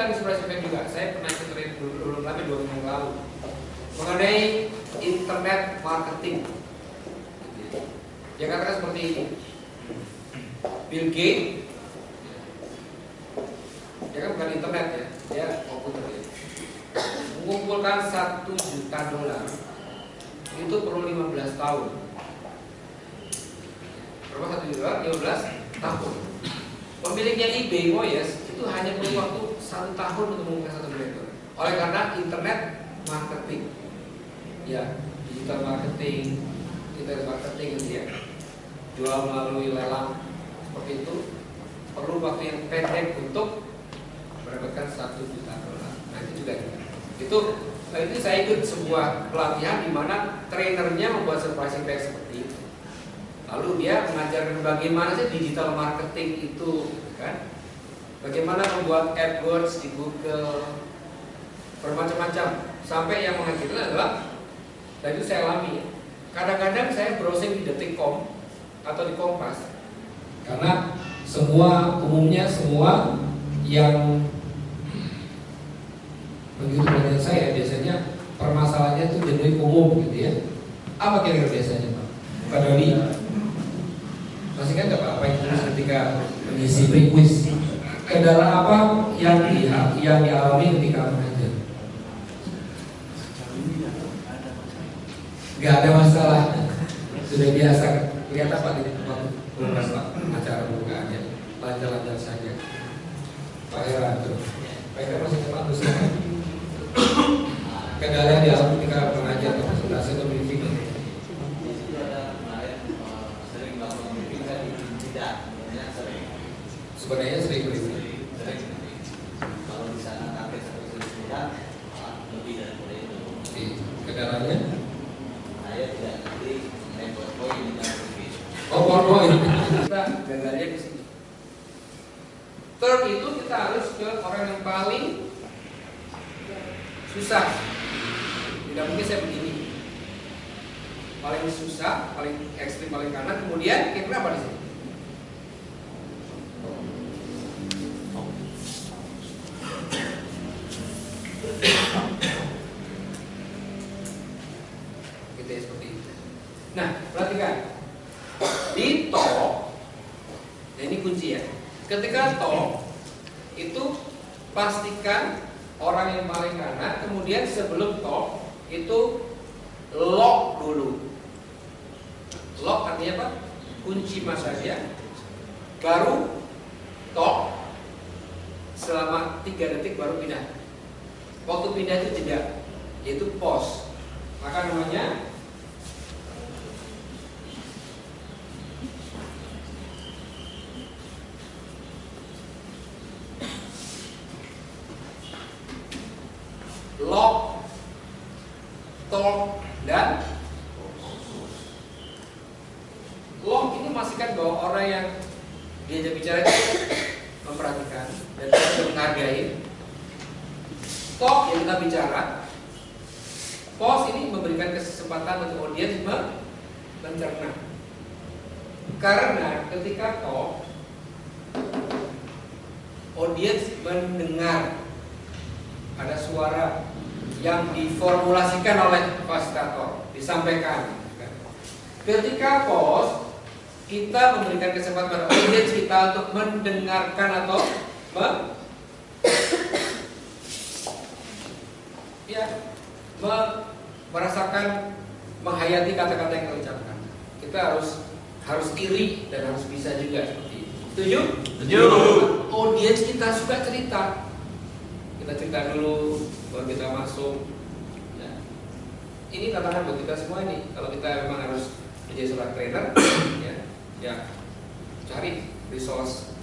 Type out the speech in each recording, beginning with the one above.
akan inspirasi baik juga. Saya pernah ikut training belum lama 2 minggu lalu mengenai internet marketing. Dia katakan seperti ini. Bill Gates, dia kan bukan internet ya, dia komputer ya. Mengumpulkan $1 juta itu perlu 15 tahun. Berapa 1 juta? 15 tahun. Pemiliknya eBay, itu hanya perlu waktu 1 tahun untuk mengumpulkan 1 miliar. Oleh karena internet marketing, ya, digital marketing gitu ya, jual melalui lelang seperti itu, perlu waktu yang pendek untuk mendapatkan $1 juta. Nah itu juga itu saya ikut sebuah pelatihan di mana trainernya membuat surprising pack seperti itu. Lalu dia mengajarkan bagaimana sih digital marketing itu, kan? Bagaimana membuat AdWords di Google, bermacam-macam. Sampai yang menghasilkan adalah, dan itu saya alami. Kadang-kadang saya browsing di Detik.com atau di Kompas, karena umumnya semua yang begitu dengan saya biasanya permasalahannya itu jenuh umum gitu ya. Apa kira-kira biasanya Pak? Pak Dodi? Masih kan nggak apa-apa itu ketika mengisi pre-quiz. Kendala apa yang dialami ketika mengajar? Nggak ada masalah. Sudah biasa. Lihat apa di tempat acara pembukaannya. Lancar-lancar saja. Pak Hera tuh. Pak Hera masih cepat terus. Kendala yang dialami ketika mengajar atau presentasi atau briefing. Sebenarnya sering briefing. Kalau di sana target satu sudah lebih dari itu. Kendalanya? Saya tidak ngerti poin dan briefing. Oh, poin. Kita gagalnya di sini. Third itu kita harus ke orang yang paling susah. Tidak mungkin saya begini. Paling susah, paling ekstrim, paling kanan. Kemudian kira-kira apa di sini? Gitu ya, seperti itu. Nah, perhatikan. Di talk, nah ini kunci ya. Ketika talk itu pastikan orang yang paling kanan, kemudian sebelum talk itu lock dulu. Lock artinya apa? Kunci masa dia. Baru talk selama 3 detik baru pindah. Waktu pindah itu jeda, yaitu pause. Maka namanya lock, talk, dan lock ini memastikan bahwa orang yang diajak bicara itu memperhatikan dan juga menghargai. Talk yang kita bicara, pause ini memberikan kesempatan untuk audiens mencerna. Karena ketika talk, audiens mendengar ada suara yang diformulasikan oleh fasilitator, disampaikan. Ketika pause, kita memberikan kesempatan pada audiens kita untuk mendengarkan atau merasakan, menghayati kata-kata yang kita ucapkan. Kita harus iri dan harus bisa juga seperti itu. Setuju? Setuju. Audiens kita suka cerita. Kita cerita dulu, baru kita masuk. Ya. Ini tantangan buat kita semua ini. Kalau kita memang harus menjadi seorang trainer, ya, cari resource,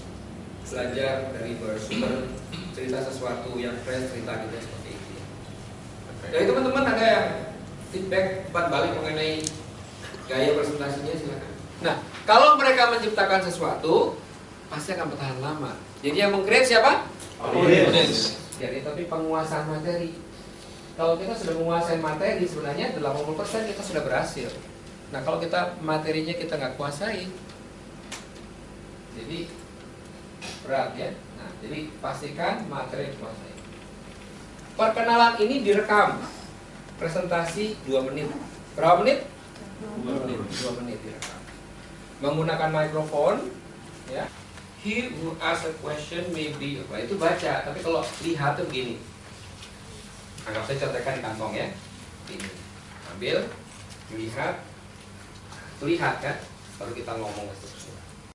belajar dari bersumber, cerita sesuatu yang fresh, cerita kita seperti itu. Dari teman-teman ada yang feedback balik mengenai gaya presentasinya, silakan. Nah, kalau mereka menciptakan sesuatu, pasti akan bertahan lama. Jadi yang meng-create siapa? Audience. Jadi tapi penguasaan materi. Kalau kita sudah menguasai materi, sebenarnya 80% kita sudah berhasil. Nah, kalau kita materinya kita nggak kuasai, jadi berat ya. Nah, jadi pastikan materi yang dikuasai. Perkenalan ini direkam. Presentasi 2 menit. Berapa menit? 2 menit. 2 menit direkam. Menggunakan mikrofon, ya. He who ask a question may be, nah, itu baca, tapi kalau lihat tuh begini. Anggap saya contohkan di kantong ya. Ini. Ambil, lihat kan, baru kita ngomong instruksi.